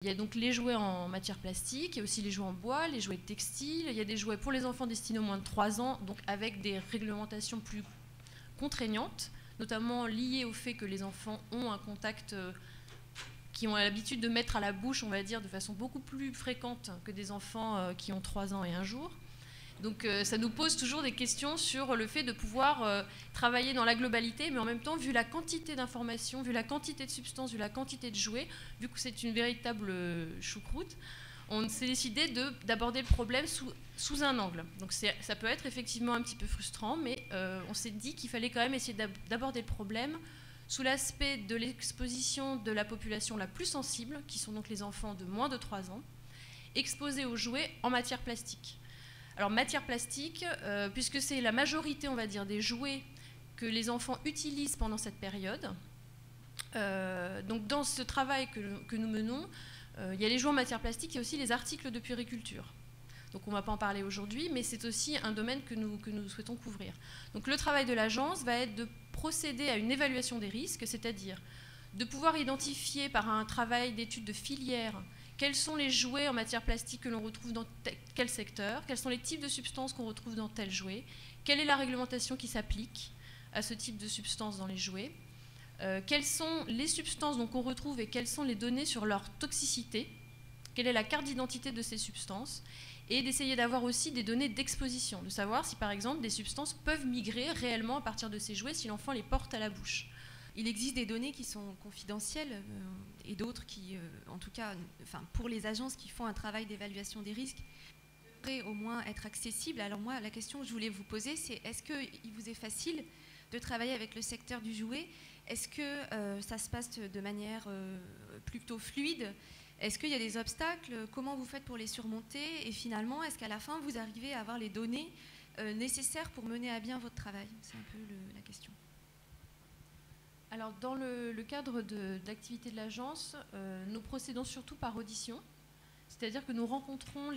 Il y a donc les jouets en matière plastique, il y a aussi les jouets en bois, les jouets textiles, il y a des jouets pour les enfants destinés aux moins de 3 ans, donc avec des réglementations plus contraignantes, notamment liées au fait que les enfants ont un contact, qui ont l'habitude de mettre à la bouche, on va dire, de façon beaucoup plus fréquente que des enfants qui ont 3 ans et 1 jour. Donc ça nous pose toujours des questions sur le fait de pouvoir travailler dans la globalité, mais en même temps, vu la quantité d'informations, vu la quantité de substances, vu la quantité de jouets, vu que c'est une véritable choucroute, on s'est décidé d'aborder le problème sous un angle. Donc ça peut être effectivement un petit peu frustrant, mais on s'est dit qu'il fallait quand même essayer d'aborder le problème sous l'aspect de l'exposition de la population la plus sensible, qui sont donc les enfants de moins de 3 ans, exposés aux jouets en matière plastique. Alors, matière plastique, puisque c'est la majorité, on va dire, des jouets que les enfants utilisent pendant cette période. Donc, dans ce travail que nous menons, il y a les jouets en matière plastique, il y a aussi les articles de puériculture. Donc, on ne va pas en parler aujourd'hui, mais c'est aussi un domaine que nous souhaitons couvrir. Donc, le travail de l'agence va être de procéder à une évaluation des risques, c'est-à-dire de pouvoir identifier par un travail d'étude de filière quels sont les jouets en matière plastique que l'on retrouve dans quel secteur, quels sont les types de substances qu'on retrouve dans tel jouet, quelle est la réglementation qui s'applique à ce type de substances dans les jouets, quelles sont les substances qu'on retrouve et quelles sont les données sur leur toxicité, quelle est la carte d'identité de ces substances, et d'essayer d'avoir aussi des données d'exposition, de savoir si par exemple des substances peuvent migrer réellement à partir de ces jouets si l'enfant les porte à la bouche. Il existe des données qui sont confidentielles et d'autres qui, en tout cas, pour les agences qui font un travail d'évaluation des risques, devraient au moins être accessibles. Alors moi, la question que je voulais vous poser, c'est est-ce qu'il vous est facile de travailler avec le secteur du jouet? Est-ce que ça se passe de manière plutôt fluide? Est-ce qu'il y a des obstacles? Comment vous faites pour les surmonter? Et finalement, est-ce qu'à la fin, vous arrivez à avoir les données nécessaires pour mener à bien votre travail? C'est un peu la question. Alors, dans le cadre de l'activité de l'agence, nous procédons surtout par audition, c'est-à-dire que nous rencontrons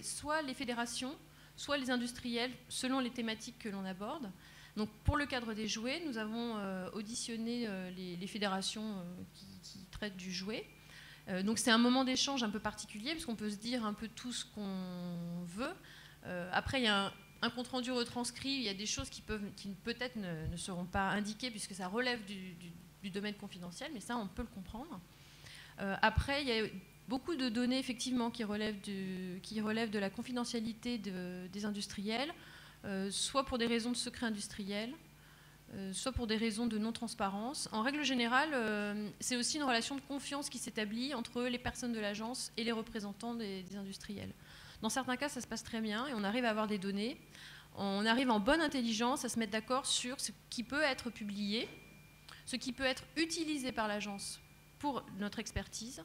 soit les fédérations, soit les industriels, selon les thématiques que l'on aborde. Donc, pour le cadre des jouets, nous avons auditionné les fédérations qui traitent du jouet. Donc, c'est un moment d'échange un peu particulier, parce qu'on peut se dire un peu tout ce qu'on veut. Après, il y a un compte-rendu retranscrit, il y a des choses qui peut-être ne seront pas indiquées puisque ça relève du domaine confidentiel, mais ça, on peut le comprendre. Après, il y a beaucoup de données, effectivement, qui relèvent de la confidentialité des industriels, soit pour des raisons de secret industriel, soit pour des raisons de non-transparence. En règle générale, c'est aussi une relation de confiance qui s'établit entre les personnes de l'agence et les représentants des industriels. Dans certains cas, ça se passe très bien et on arrive à avoir des données. On arrive en bonne intelligence à se mettre d'accord sur ce qui peut être publié, ce qui peut être utilisé par l'agence pour notre expertise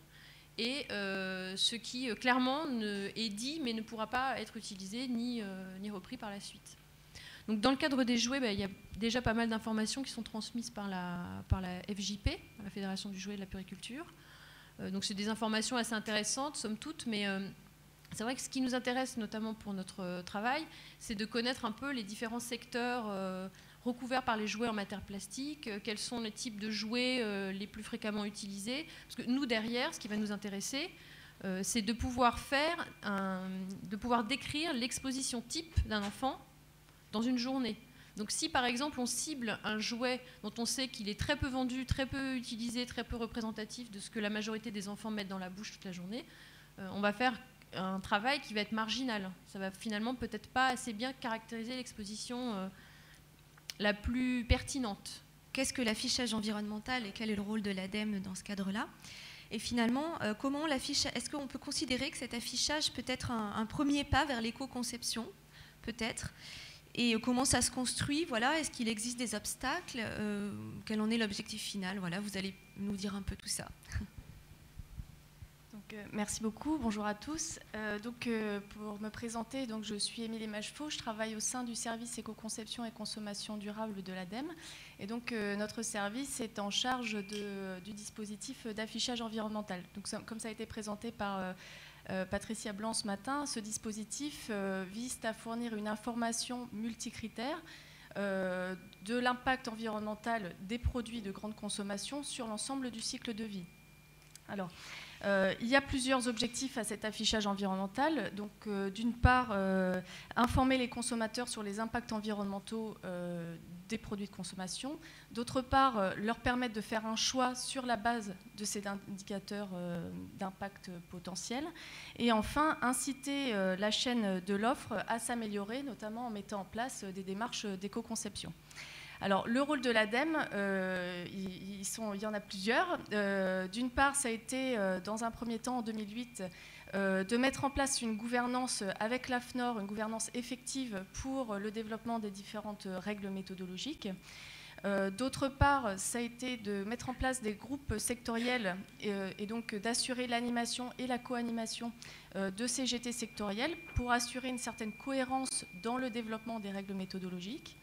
et ce qui clairement est dit mais ne pourra pas être utilisé ni repris par la suite. Donc, dans le cadre des jouets, il y a déjà pas mal d'informations qui sont transmises par la FJP, la Fédération du jouet et de la puériculture. Donc c'est des informations assez intéressantes, somme toute, mais c'est vrai que ce qui nous intéresse, notamment pour notre travail, c'est de connaître un peu les différents secteurs recouverts par les jouets en matière plastique, quels sont les types de jouets les plus fréquemment utilisés. Parce que nous, derrière, ce qui va nous intéresser, c'est de pouvoir décrire l'exposition type d'un enfant dans une journée. Donc si par exemple on cible un jouet dont on sait qu'il est très peu vendu, très peu utilisé, très peu représentatif de ce que la majorité des enfants mettent dans la bouche toute la journée, on va faire un travail qui va être marginal. Ça va finalement peut-être pas assez bien caractériser l'exposition la plus pertinente. Qu'est-ce que l'affichage environnemental et quel est le rôle de l'ADEME dans ce cadre-là? Et finalement, est-ce qu'on peut considérer que cet affichage peut être un premier pas vers l'éco-conception, peut-être? Et comment ça se construit, voilà, est-ce qu'il existe des obstacles, quel en est l'objectif final, voilà, vous allez nous dire un peu tout ça. Donc, merci beaucoup, bonjour à tous. Pour me présenter, donc, je suis Émilie Machefaux, je travaille au sein du service éco-conception et consommation durable de l'ADEME. Et donc notre service est en charge du dispositif d'affichage environnemental. Donc, comme ça a été présenté par Patricia Blanc ce matin, ce dispositif vise à fournir une information multicritère de l'impact environnemental des produits de grande consommation sur l'ensemble du cycle de vie. Alors, il y a plusieurs objectifs à cet affichage environnemental. Donc, d'une part, informer les consommateurs sur les impacts environnementaux des produits de consommation. D'autre part, leur permettre de faire un choix sur la base de ces indicateurs d'impact potentiel. Et enfin, inciter la chaîne de l'offre à s'améliorer, notamment en mettant en place des démarches d'éco-conception. Alors, le rôle de l'ADEME, il y en a plusieurs. D'une part, ça a été, dans un premier temps, en 2008, de mettre en place une gouvernance avec l'AFNOR, une gouvernance effective pour le développement des différentes règles méthodologiques. D'autre part, ça a été de mettre en place des groupes sectoriels et donc d'assurer l'animation et la co-animation de ces GT sectoriels pour assurer une certaine cohérence dans le développement des règles méthodologiques.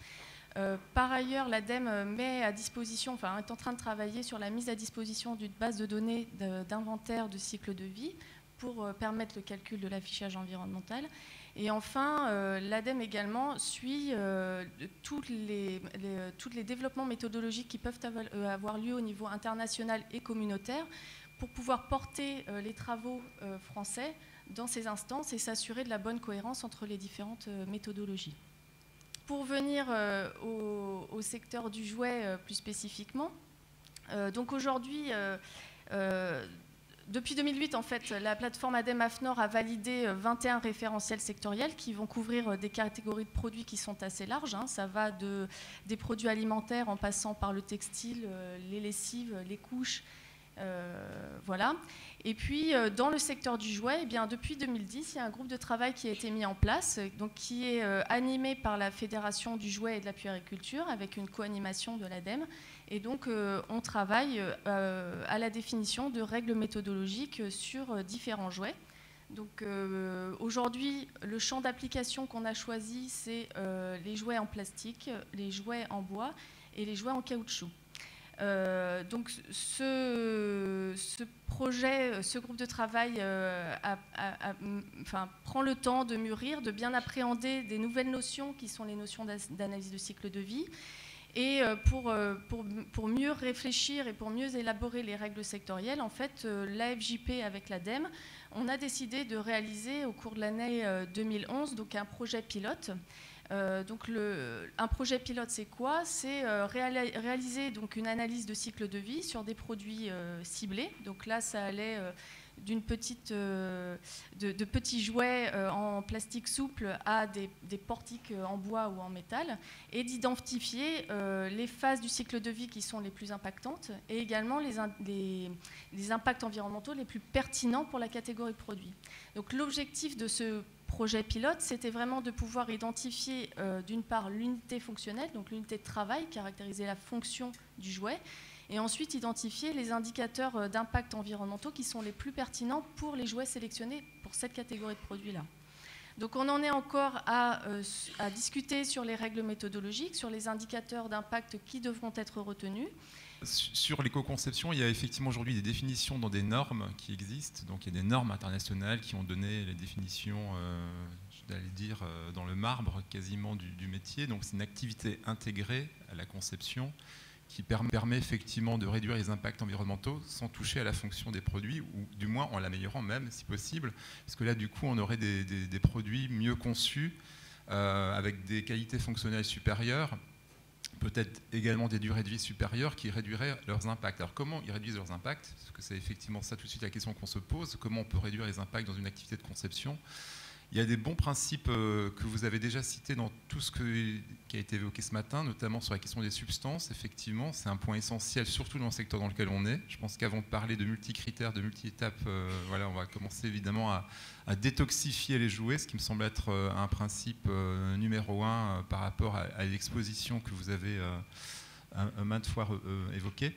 Par ailleurs, l'ADEME met à disposition, enfin, est en train de travailler sur la mise à disposition d'une base de données d'inventaire de cycle de vie pour permettre le calcul de l'affichage environnemental. Et enfin, l'ADEME également suit tous les développements méthodologiques qui peuvent avoir lieu au niveau international et communautaire pour pouvoir porter les travaux français dans ces instances et s'assurer de la bonne cohérence entre les différentes méthodologies. Pour venir au secteur du jouet plus spécifiquement, donc aujourd'hui, depuis 2008, en fait, la plateforme ADEME-AFNOR a validé 21 référentiels sectoriels qui vont couvrir des catégories de produits qui sont assez larges. Hein. Ça va des produits alimentaires en passant par le textile, les lessives, les couches, voilà. Et puis, dans le secteur du jouet, eh bien, depuis 2010, il y a un groupe de travail qui a été mis en place, donc, qui est animé par la Fédération du jouet et de la puériculture, avec une co-animation de l'ADEME. Et donc, on travaille à la définition de règles méthodologiques sur différents jouets. Donc, aujourd'hui, le champ d'application qu'on a choisi, c'est les jouets en plastique, les jouets en bois et les jouets en caoutchouc. Donc ce projet, ce groupe de travail prend le temps de mûrir, de bien appréhender des nouvelles notions qui sont les notions d'analyse de cycle de vie. Et pour mieux réfléchir et pour mieux élaborer les règles sectorielles, en fait, l'AFJP avec l'ADEME, on a décidé de réaliser au cours de l'année 2011 donc un projet pilote. Donc un projet pilote, c'est quoi? C'est réaliser donc une analyse de cycle de vie sur des produits ciblés. Donc là, ça allait de petits jouets en plastique souple à des portiques en bois ou en métal, et d'identifier les phases du cycle de vie qui sont les plus impactantes et également les impacts environnementaux les plus pertinents pour la catégorie de produits. Donc l'objectif de ce projet pilote, c'était vraiment de pouvoir identifier d'une part l'unité fonctionnelle, donc l'unité de travail, caractériser la fonction du jouet, et ensuite identifier les indicateurs d'impact environnementaux qui sont les plus pertinents pour les jouets sélectionnés pour cette catégorie de produits-là. Donc on en est encore à discuter sur les règles méthodologiques, sur les indicateurs d'impact qui devront être retenus. Sur l'éco-conception, il y a effectivement aujourd'hui des définitions dans des normes qui existent. Donc il y a des normes internationales qui ont donné les définitions, j'allais dire, dans le marbre quasiment du métier. Donc c'est une activité intégrée à la conception qui permet effectivement de réduire les impacts environnementaux sans toucher à la fonction des produits, ou du moins en l'améliorant même si possible. Parce que là, du coup, on aurait des produits mieux conçus, avec des qualités fonctionnelles supérieures, peut-être également des durées de vie supérieures qui réduiraient leurs impacts. Alors comment ils réduisent leurs impacts? Parce que c'est effectivement ça tout de suite la question qu'on se pose. Comment on peut réduire les impacts dans une activité de conception? Il y a des bons principes que vous avez déjà cités dans tout ce qui a été évoqué ce matin, notamment sur la question des substances. Effectivement, c'est un point essentiel, surtout dans le secteur dans lequel on est. Je pense qu'avant de parler de multicritères, de multi-étapes, voilà, on va commencer évidemment à détoxifier les jouets, ce qui me semble être un principe numéro 1 par rapport à l'exposition que vous avez maintes fois évoquée.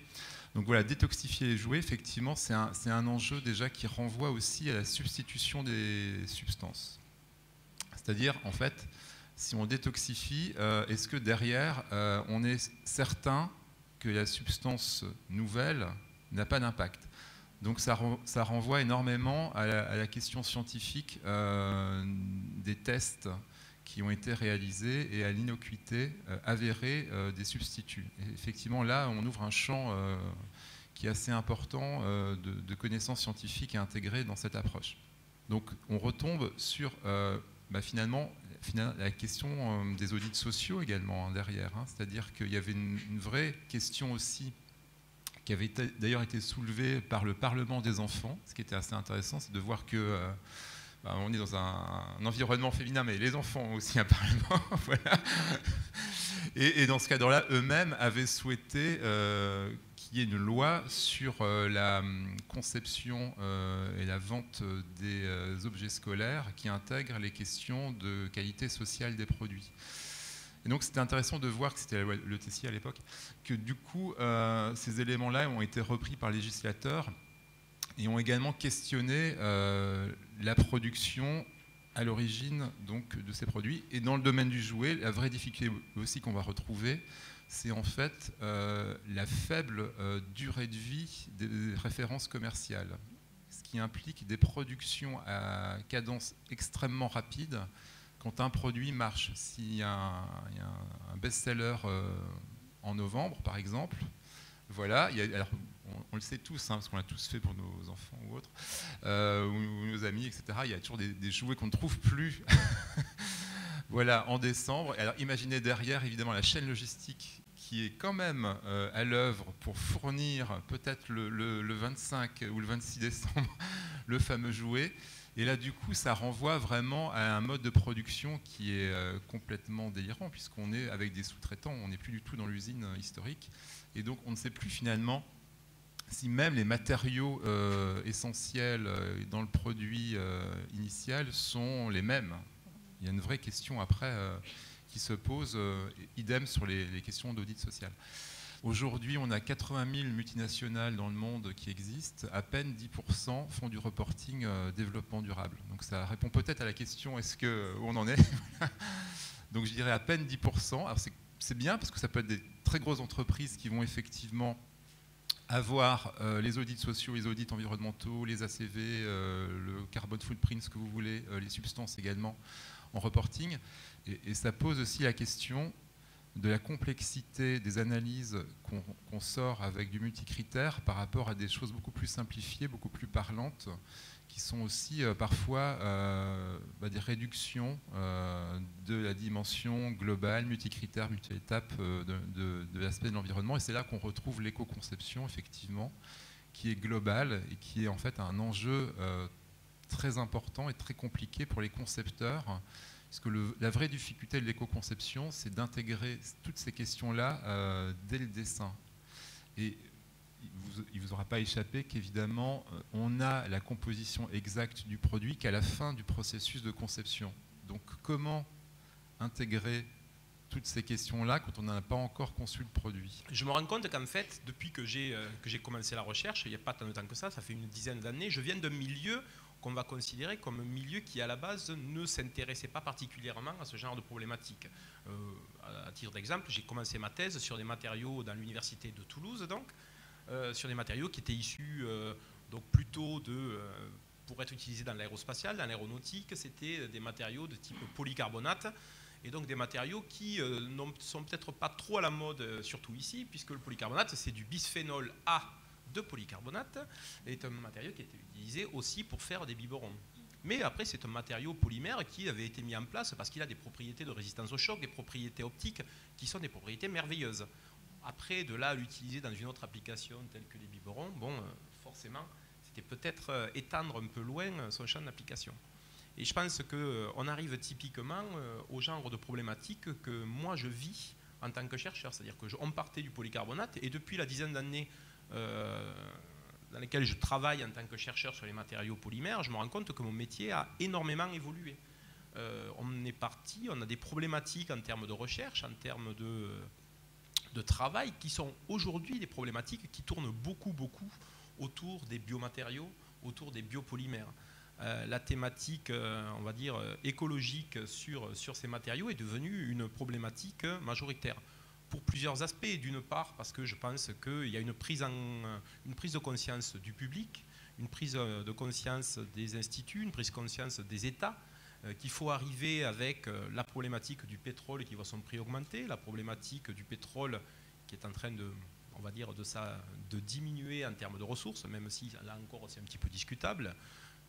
Donc voilà, détoxifier les jouets, effectivement, c'est un enjeu déjà qui renvoie aussi à la substitution des substances. C'est-à-dire, en fait, si on détoxifie, est-ce que derrière, on est certain que la substance nouvelle n'a pas d'impact? Donc ça renvoie énormément à la question scientifique des tests qui ont été réalisés et à l'innocuité avérée des substituts. Et effectivement, là, on ouvre un champ qui est assez important de connaissances scientifiques à intégrer dans cette approche. Donc on retombe sur finalement la question des audits sociaux également derrière, c'est-à-dire qu'il y avait une vraie question aussi qui avait d'ailleurs été soulevée par le Parlement des enfants. Ce qui était assez intéressant, c'est de voir que on est dans un environnement féminin, mais les enfants ont aussi un Parlement. Voilà. Et dans ce cadre-là, eux-mêmes avaient souhaité qu'il y ait une loi sur la conception et la vente des objets scolaires qui intègre les questions de qualité sociale des produits. Et donc c'était intéressant de voir que c'était le TCI à l'époque, que du coup ces éléments-là ont été repris par le législateur et ont également questionné la production à l'origine donc de ces produits. Et dans le domaine du jouet, la vraie difficulté aussi qu'on va retrouver, c'est en fait la faible durée de vie des références commerciales, ce qui implique des productions à cadence extrêmement rapide quand un produit marche. S'il y a un best-seller en novembre, par exemple, voilà, alors, on le sait tous, parce qu'on l'a tous fait pour nos enfants ou autres, ou nos amis, etc. Il y a toujours des jouets qu'on ne trouve plus voilà, en décembre. Alors imaginez derrière, évidemment, la chaîne logistique qui est quand même à l'œuvre pour fournir peut-être le 25 ou le 26 décembre le fameux jouet. Et là, du coup, ça renvoie vraiment à un mode de production qui est complètement délirant, puisqu'on est avec des sous-traitants, on n'est plus du tout dans l'usine historique. Et donc, on ne sait plus finalement si même les matériaux essentiels dans le produit initial sont les mêmes. Il y a une vraie question après qui se pose, idem sur les questions d'audit social. Aujourd'hui, on a 80 000 multinationales dans le monde qui existent. À peine 10% font du reporting développement durable. Donc ça répond peut-être à la question où on en est. Donc je dirais à peine 10%. Alors c'est bien parce que ça peut être des très grosses entreprises qui vont effectivement avoir les audits sociaux, les audits environnementaux, les ACV, le carbon footprint, ce que vous voulez, les substances également en reporting. Et ça pose aussi la question de la complexité des analyses qu'on sort avec du multicritère par rapport à des choses beaucoup plus simplifiées, beaucoup plus parlantes, qui sont aussi parfois des réductions de la dimension globale, multicritère, multi-étape de l'aspect de l'environnement. Et c'est là qu'on retrouve l'éco-conception, effectivement, qui est globale et qui est en fait un enjeu très important et très compliqué pour les concepteurs. Parce que la vraie difficulté de l'éco-conception, c'est d'intégrer toutes ces questions-là dès le dessin. Et il ne vous aura pas échappé qu'évidemment, on a la composition exacte du produit qu'à la fin du processus de conception. Donc comment intégrer toutes ces questions-là quand on n'a pas encore conçu le produit? Je me rends compte qu'en fait, depuis que j'ai commencé la recherche, il n'y a pas tant de temps que ça fait une dizaine d'années, je viens d'un milieu qu'on va considérer comme un milieu qui, à la base, ne s'intéressait pas particulièrement à ce genre de problématiques. À titre d'exemple, j'ai commencé ma thèse sur des matériaux dans l'université de Toulouse, donc, sur des matériaux qui étaient issus donc plutôt pour être utilisés dans l'aérospatial, dans l'aéronautique, c'était des matériaux de type polycarbonate, et donc des matériaux qui ne sont peut-être pas trop à la mode, surtout ici, puisque le polycarbonate, c'est du bisphénol A de polycarbonate, est un matériau qui est utilisé aussi pour faire des biberons. Mais après, c'est un matériau polymère qui avait été mis en place parce qu'il a des propriétés de résistance au choc, des propriétés optiques qui sont des propriétés merveilleuses. Après, de là à l'utiliser dans une autre application telle que les biberons, bon, forcément, c'était peut-être étendre un peu loin son champ d'application. Et je pense qu'on arrive typiquement au genre de problématique que moi je vis en tant que chercheur. C'est-à-dire qu'on partait du polycarbonate et depuis la dizaine d'années dans lesquelles je travaille en tant que chercheur sur les matériaux polymères, je me rends compte que mon métier a énormément évolué. On est parti, on a des problématiques en termes de recherche, en termes de travail, qui sont aujourd'hui des problématiques qui tournent beaucoup autour des biomatériaux, autour des biopolymères. La thématique, on va dire, écologique sur ces matériaux est devenue une problématique majoritaire. Pour plusieurs aspects. D'une part, parce que je pense qu'il y a une prise de conscience du public, une prise de conscience des instituts, une prise de conscience des États, qu'il faut arriver avec la problématique du pétrole qui voit son prix augmenter, la problématique du pétrole qui est en train de, on on va dire, de diminuer en termes de ressources, même si là encore c'est un petit peu discutable.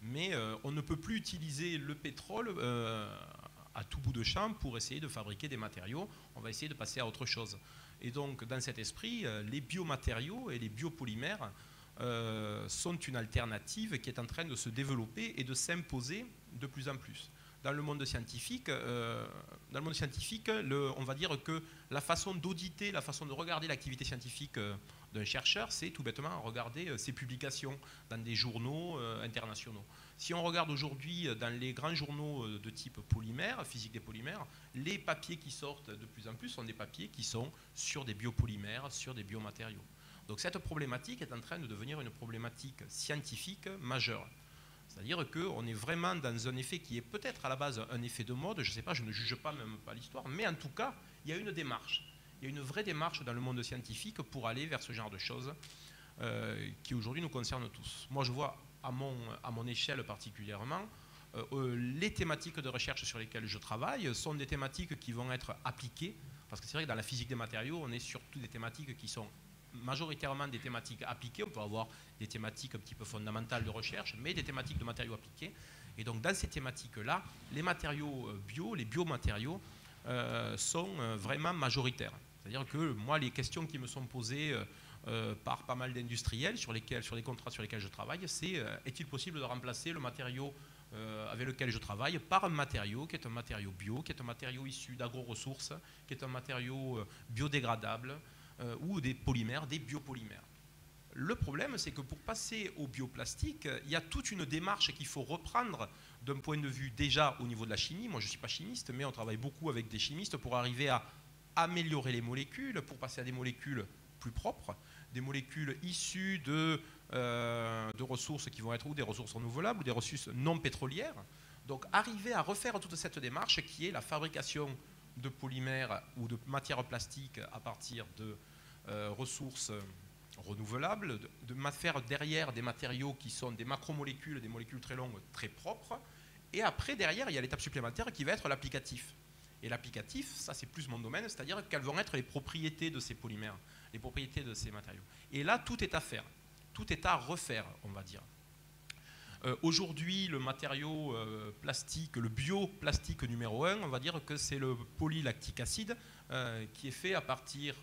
Mais on ne peut plus utiliser le pétrole à tout bout de champ pour essayer de fabriquer des matériaux. On va essayer de passer à autre chose. Et donc, dans cet esprit, les biomatériaux et les biopolymères sont une alternative qui est en train de se développer et de s'imposer de plus en plus. Dans le monde scientifique, on va dire que la façon d'auditer, la façon de regarder l'activité scientifique d'un chercheur, c'est tout bêtement regarder ses publications dans des journaux internationaux. Si on regarde aujourd'hui dans les grands journaux de type polymère, physique des polymères, les papiers qui sortent de plus en plus sont des papiers qui sont sur des biopolymères, sur des biomatériaux. Donc cette problématique est en train de devenir une problématique scientifique majeure. C'est-à-dire qu'on est vraiment dans un effet qui est peut-être à la base un effet de mode, je ne sais pas, je ne juge pas même pas l'histoire, mais en tout cas, il y a une démarche. Il y a une vraie démarche dans le monde scientifique pour aller vers ce genre de choses qui aujourd'hui nous concernent tous. Moi, je vois à mon échelle particulièrement, les thématiques de recherche sur lesquelles je travaille sont des thématiques qui vont être appliquées, parce que c'est vrai que dans la physique des matériaux, on est surtout des thématiques qui sont majoritairement des thématiques appliquées. On peut avoir des thématiques un petit peu fondamentales de recherche, mais des thématiques de matériaux appliqués. Et donc dans ces thématiques-là, les matériaux bio, les biomatériaux sont vraiment majoritaires. C'est-à-dire que moi, les questions qui me sont posées par pas mal d'industriels sur les contrats sur lesquels je travaille, c'est est-il possible de remplacer le matériau avec lequel je travaille par un matériau qui est un matériau bio, qui est un matériau issu d'agro-ressources, qui est un matériau biodégradable, ou des polymères, des biopolymères. Le problème, c'est que pour passer au bioplastique, il y a toute une démarche qu'il faut reprendre d'un point de vue déjà au niveau de la chimie. Moi, je ne suis pas chimiste, mais on travaille beaucoup avec des chimistes pour arriver à améliorer les molécules, pour passer à des molécules plus propres, des molécules issues de ressources qui vont être ou des ressources renouvelables ou des ressources non pétrolières. Donc, arriver à refaire toute cette démarche qui est la fabrication de polymères ou de matières plastiques à partir de ressources renouvelables, de faire derrière des matériaux qui sont des macromolécules, des molécules très longues, très propres. Et après, derrière, il y a l'étape supplémentaire qui va être l'applicatif. Et l'applicatif, ça c'est plus mon domaine, c'est-à-dire quelles vont être les propriétés de ces polymères, les propriétés de ces matériaux. Et là, tout est à faire, tout est à refaire, on va dire. Aujourd'hui, le matériau plastique, le bioplastique numéro 1, on va dire que c'est le polylactique acide qui est fait à partir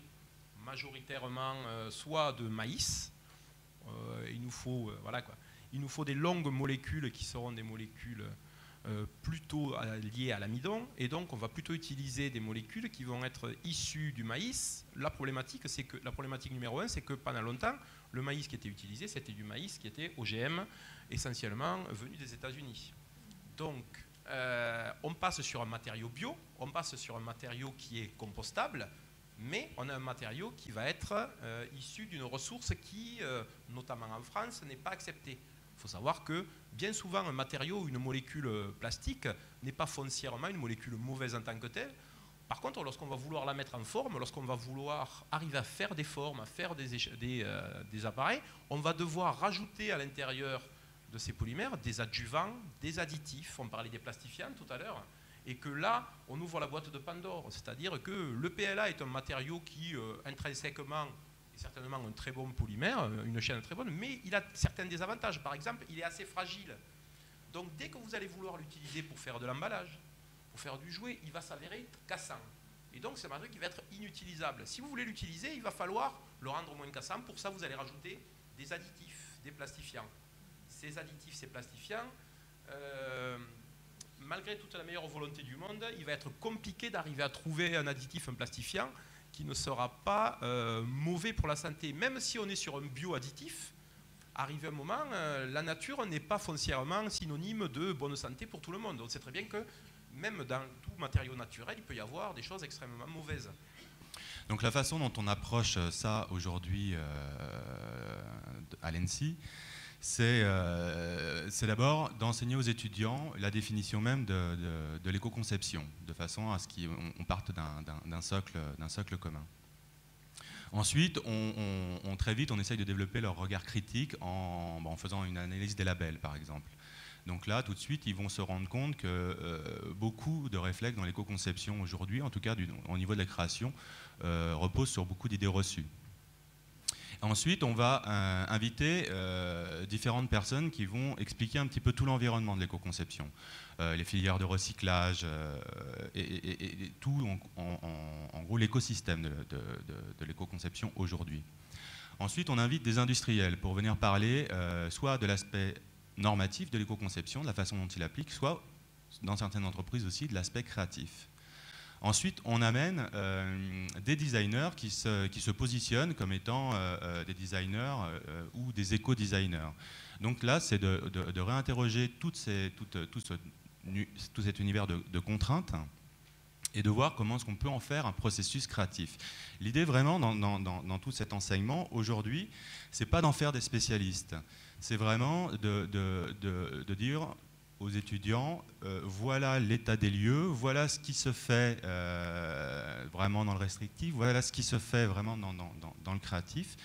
majoritairement soit de maïs, il nous faut des longues molécules qui seront des molécules plutôt liées à l'amidon, et donc on va plutôt utiliser des molécules qui vont être issues du maïs. La problématique numéro 1, c'est que pendant longtemps, le maïs qui était utilisé, c'était du maïs qui était OGM, essentiellement venu des États-Unis. Donc, on passe sur un matériau bio, on passe sur un matériau qui est compostable, mais on a un matériau qui va être issu d'une ressource qui, notamment en France, n'est pas acceptée. Il faut savoir que bien souvent, un matériau, une molécule plastique, n'est pas foncièrement une molécule mauvaise en tant que telle. Par contre, lorsqu'on va vouloir la mettre en forme, lorsqu'on va vouloir arriver à faire des formes, à faire des appareils, on va devoir rajouter à l'intérieur de ces polymères des adjuvants, des additifs. On parlait des plastifiants tout à l'heure. Et que là, on ouvre la boîte de Pandore. C'est-à-dire que le PLA est un matériau qui, intrinsèquement, est certainement un très bon polymère, une chaîne très bonne, mais il a certains désavantages. Par exemple, il est assez fragile. Donc, dès que vous allez vouloir l'utiliser pour faire de l'emballage, pour faire du jouet, il va s'avérer cassant. Et donc, c'est un matériau qui va être inutilisable. Si vous voulez l'utiliser, il va falloir le rendre moins cassant. Pour ça, vous allez rajouter des additifs, des plastifiants. Ces additifs, ces plastifiants, malgré toute la meilleure volonté du monde, il va être compliqué d'arriver à trouver un additif, un plastifiant, qui ne sera pas mauvais pour la santé. Même si on est sur un bioadditif, arrivé un moment, la nature n'est pas foncièrement synonyme de bonne santé pour tout le monde. On sait très bien que même dans tout matériau naturel, il peut y avoir des choses extrêmement mauvaises. Donc la façon dont on approche ça aujourd'hui à l'ENSI, c'est d'abord d'enseigner aux étudiants la définition même de l'éco-conception, de façon à ce qu'on parte d'un socle commun. Ensuite, très vite, on essaye de développer leur regard critique en faisant une analyse des labels, par exemple. Donc là, tout de suite, ils vont se rendre compte que beaucoup de réflexes dans l'éco-conception aujourd'hui, en tout cas au niveau de la création, reposent sur beaucoup d'idées reçues. Ensuite, on va inviter différentes personnes qui vont expliquer un petit peu tout l'environnement de l'éco-conception, les filières de recyclage et tout, en gros, l'écosystème de l'éco-conception aujourd'hui. Ensuite, on invite des industriels pour venir parler soit de l'aspect normatif de l'éco-conception, de la façon dont il applique, soit, dans certaines entreprises aussi, de l'aspect créatif. Ensuite, on amène des designers qui se positionnent comme étant des designers ou des éco-designers. Donc là, c'est de réinterroger tout cet univers de contraintes et de voir comment est-ce qu'on peut en faire un processus créatif. L'idée vraiment dans tout cet enseignement, aujourd'hui, c'est pas d'en faire des spécialistes. C'est vraiment de dire aux étudiants, voilà l'état des lieux, voilà ce qui se fait vraiment dans le restrictif, voilà ce qui se fait vraiment dans le créatif,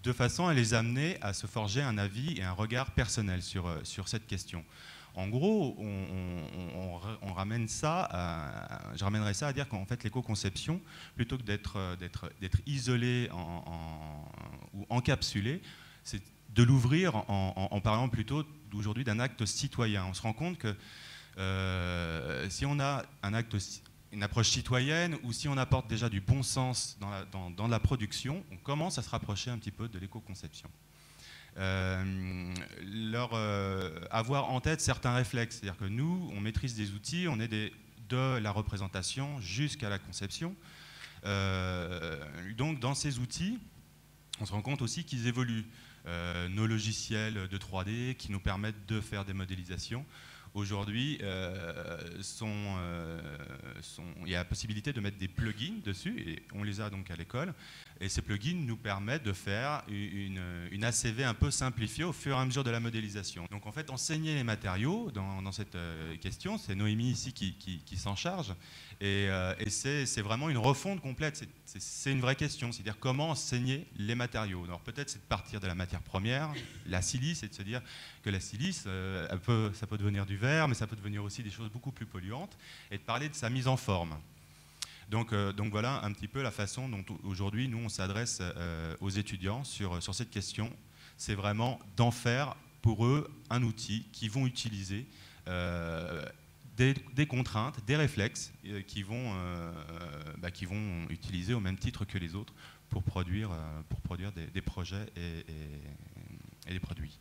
de façon à les amener à se forger un avis et un regard personnel sur cette question. En gros, on ramène ça je ramènerais ça à dire qu'en fait l'éco-conception, plutôt que d'être isolé ou encapsulé, c'est de l'ouvrir en parlant plutôt aujourd'hui d'un acte citoyen. On se rend compte que si on a une approche citoyenne ou si on apporte déjà du bon sens dans la production, on commence à se rapprocher un petit peu de l'éco-conception. Avoir en tête certains réflexes, c'est-à-dire que nous, on maîtrise des outils, on est de la représentation jusqu'à la conception. Donc dans ces outils, on se rend compte aussi qu'ils évoluent. Nos logiciels de 3D qui nous permettent de faire des modélisations, aujourd'hui, il y a la possibilité de mettre des plugins dessus, et on les a donc à l'école. Et ces plugins nous permettent de faire une ACV un peu simplifiée au fur et à mesure de la modélisation. Donc en fait, enseigner les matériaux dans cette question, c'est Noémie ici qui s'en charge. Et c'est vraiment une refonte complète. C'est une vraie question, c'est-à-dire comment enseigner les matériaux. Alors peut-être c'est de partir de la matière première, la silice, et de se dire que la silice, ça peut devenir du verre, mais ça peut devenir aussi des choses beaucoup plus polluantes, et de parler de sa mise en forme. Donc voilà un petit peu la façon dont aujourd'hui nous on s'adresse aux étudiants sur cette question. C'est vraiment d'en faire pour eux un outil qu'ils vont utiliser, des contraintes, des réflexes qu'ils vont utiliser au même titre que les autres pour produire des projets et des produits.